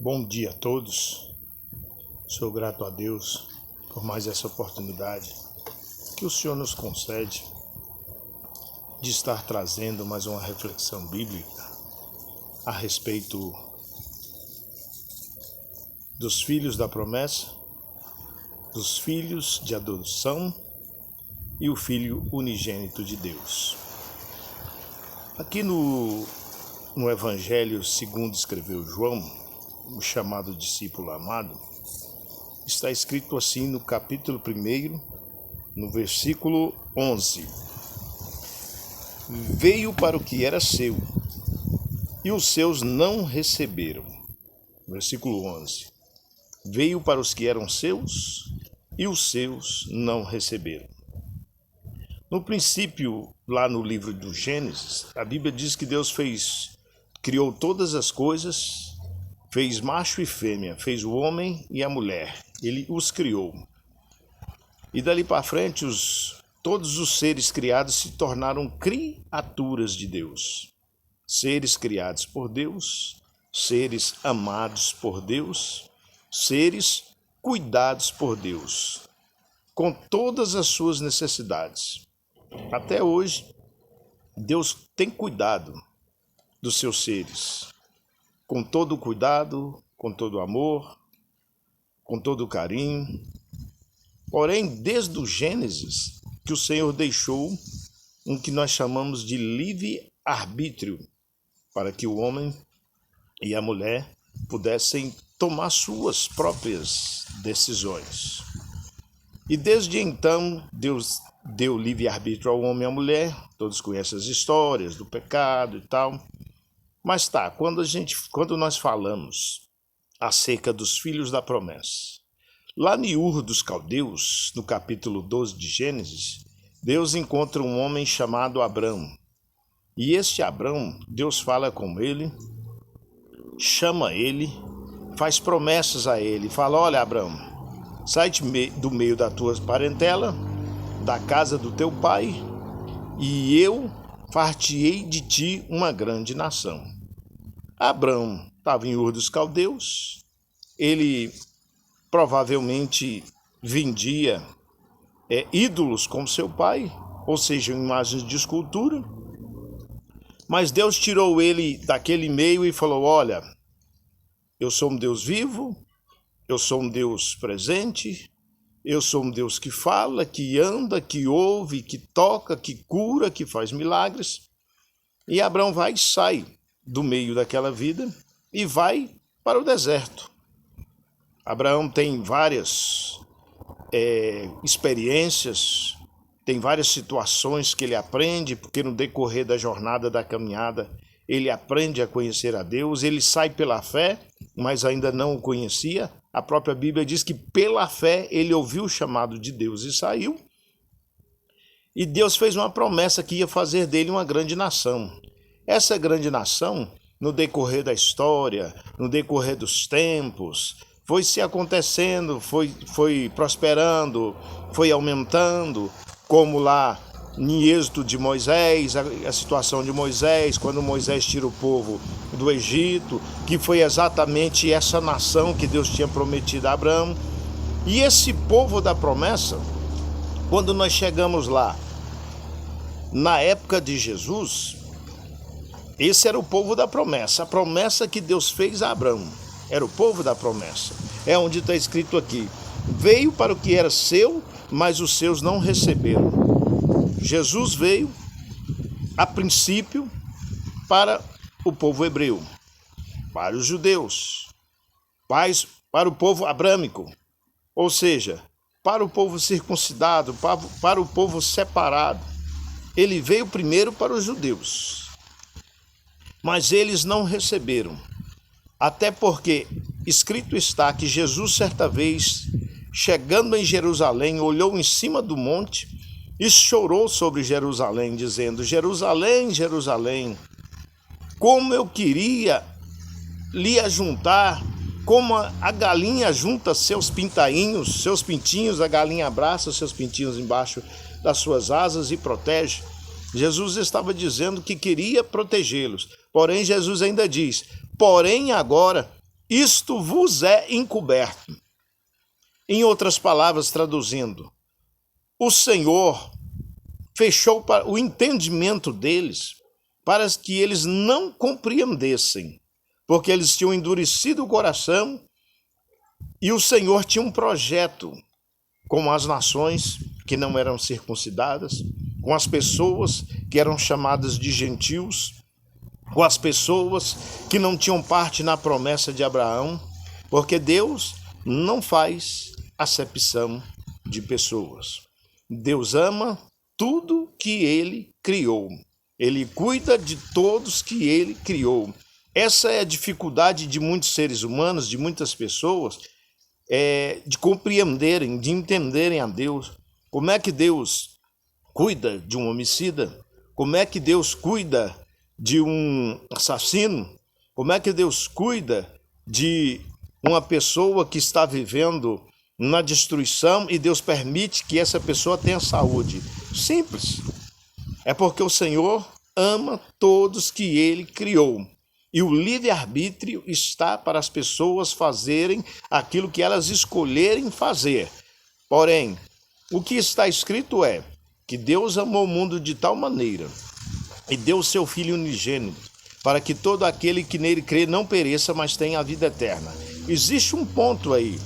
Bom dia a todos. Sou grato a Deus por mais essa oportunidade que o Senhor nos concede de estar trazendo mais uma reflexão bíblica a respeito dos filhos da promessa, dos filhos de adoção e o Filho unigênito de Deus. Aqui no Evangelho segundo escreveu João, o chamado discípulo amado, está escrito assim no capítulo 1, no versículo 11. Veio para o que era seu, e os seus não receberam. Versículo 11. Veio para os que eram seus, e os seus não receberam. No princípio, lá no livro do Gênesis, a Bíblia diz que Deus criou todas as coisas, fez macho e fêmea, fez o homem e a mulher. Ele os criou. E dali para frente, todos os seres criados se tornaram criaturas de Deus. Seres criados por Deus, seres amados por Deus, seres cuidados por Deus, com todas as suas necessidades. Até hoje, Deus tem cuidado dos seus seres, com todo o cuidado, com todo o amor, com todo o carinho. Porém, desde o Gênesis, que o Senhor deixou um que nós chamamos de livre-arbítrio, para que o homem e a mulher pudessem tomar suas próprias decisões. E desde então, Deus deu livre-arbítrio ao homem e à mulher. Todos conhecem as histórias do pecado e tal. Mas quando nós falamos acerca dos filhos da promessa, lá em Ur dos Caldeus, no capítulo 12 de Gênesis, Deus encontra um homem chamado Abrão. E este Abrão, Deus fala com ele, chama ele, faz promessas a ele, fala: olha, Abrão, sai do meio da tua parentela, da casa do teu pai, e eu far-te-ei de ti uma grande nação. Abrão estava em Ur dos Caldeus, ele provavelmente vendia ídolos como seu pai, ou seja, imagens de escultura, mas Deus tirou ele daquele meio e falou: olha, eu sou um Deus vivo, eu sou um Deus presente, eu sou um Deus que fala, que anda, que ouve, que toca, que cura, que faz milagres. E Abrão sai do meio daquela vida e vai para o deserto. Abraão tem várias experiências, tem várias situações que ele aprende, porque no decorrer da jornada, da caminhada, ele aprende a conhecer a Deus. Ele sai pela fé, mas ainda não o conhecia. A própria Bíblia diz que pela fé ele ouviu o chamado de Deus e saiu. E Deus fez uma promessa que ia fazer dele uma grande nação. Essa grande nação, no decorrer da história, no decorrer dos tempos, foi se acontecendo, foi prosperando, foi aumentando, como lá em Êxodo de Moisés, a situação de Moisés, quando Moisés tira o povo do Egito, que foi exatamente essa nação que Deus tinha prometido a Abraão. E esse povo da promessa, quando nós chegamos lá, na época de Jesus, esse era o povo da promessa, a promessa que Deus fez a Abraão, era o povo da promessa. É onde está escrito aqui: veio para o que era seu, mas os seus não receberam. Jesus veio, a princípio, para o povo hebreu, para os judeus, para o povo abrâmico, ou seja, para o povo circuncidado, para o povo separado. Ele veio primeiro para os judeus, mas eles não receberam, até porque escrito está que Jesus, certa vez, chegando em Jerusalém, olhou em cima do monte e chorou sobre Jerusalém, dizendo: Jerusalém, Jerusalém, como eu queria lhe ajuntar, como a galinha junta seus pintinhos, a galinha abraça seus pintinhos embaixo das suas asas e protege. Jesus estava dizendo que queria protegê-los. Porém, Jesus ainda diz: porém agora isto vos é encoberto. Em outras palavras, traduzindo, o Senhor fechou o entendimento deles para que eles não compreendessem, porque eles tinham endurecido o coração e o Senhor tinha um projeto com as nações que não eram circuncidadas, com as pessoas que eram chamadas de gentios, com as pessoas que não tinham parte na promessa de Abraão, porque Deus não faz acepção de pessoas. Deus ama tudo que ele criou. Ele cuida de todos que ele criou. Essa é a dificuldade de muitos seres humanos, de muitas pessoas, de compreenderem, de entenderem a Deus. Como é que Deus cuida de um homicida? Como é que Deus cuida de um assassino? Como é que Deus cuida de uma pessoa que está vivendo na destruição e Deus permite que essa pessoa tenha saúde? Simples. É porque o Senhor ama todos que ele criou. E o livre-arbítrio está para as pessoas fazerem aquilo que elas escolherem fazer. Porém, o que está escrito é que Deus amou o mundo de tal maneira e deu o seu Filho unigênito, para que todo aquele que nele crê não pereça, mas tenha a vida eterna. Existe um ponto aí.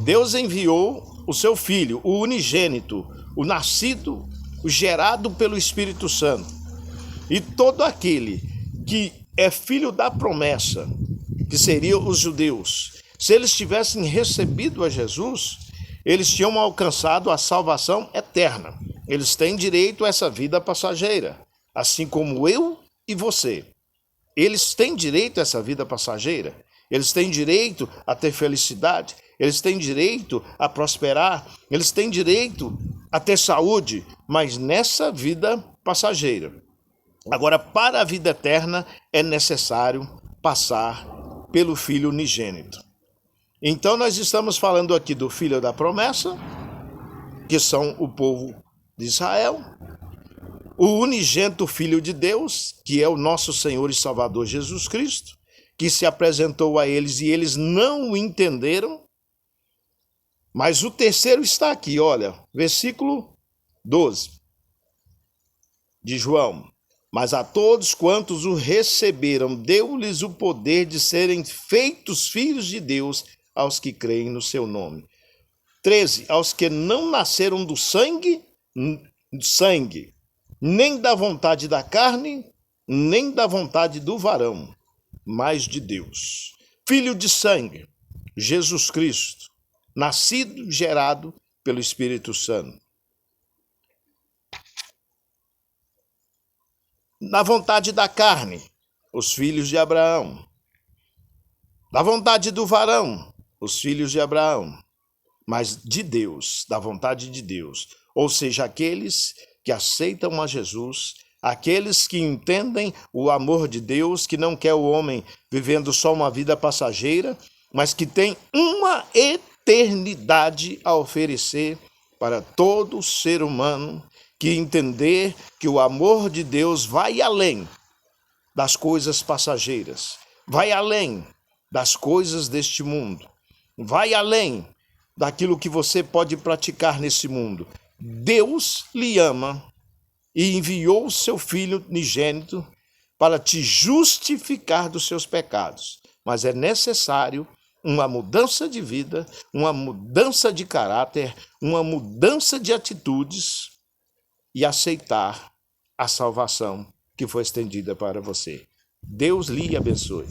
Deus enviou o seu Filho, o unigênito, o nascido, o gerado pelo Espírito Santo. E todo aquele que é filho da promessa, que seriam os judeus, se eles tivessem recebido a Jesus, eles tinham alcançado a salvação eterna. Eles têm direito a essa vida passageira, assim como eu e você. Eles têm direito a essa vida passageira. Eles têm direito a ter felicidade. Eles têm direito a prosperar. Eles têm direito a ter saúde, mas nessa vida passageira. Agora, para a vida eterna, é necessário passar pelo Filho unigênito. Então, nós estamos falando aqui do Filho da promessa, que são o povo de Israel, o unigênito Filho de Deus, que é o nosso Senhor e Salvador Jesus Cristo, que se apresentou a eles e eles não o entenderam. Mas o terceiro está aqui, olha, versículo 12 de João. Mas a todos quantos o receberam, deu-lhes o poder de serem feitos filhos de Deus, aos que creem no seu nome. 13. Aos que não nasceram do sangue, nem da vontade da carne, nem da vontade do varão, mas de Deus. Filho de sangue, Jesus Cristo, nascido, gerado pelo Espírito Santo. Na vontade da carne, os filhos de Abraão. Da vontade do varão, os filhos de Abraão. Mas de Deus, da vontade de Deus. Ou seja, aqueles que aceitam a Jesus, aqueles que entendem o amor de Deus, que não quer o homem vivendo só uma vida passageira, mas que tem uma eternidade a oferecer para todo ser humano, que entender que o amor de Deus vai além das coisas passageiras, vai além das coisas deste mundo, vai além daquilo que você pode praticar nesse mundo. Deus lhe ama e enviou o seu Filho unigênito para te justificar dos seus pecados. Mas é necessário uma mudança de vida, uma mudança de caráter, uma mudança de atitudes e aceitar a salvação que foi estendida para você. Deus lhe abençoe.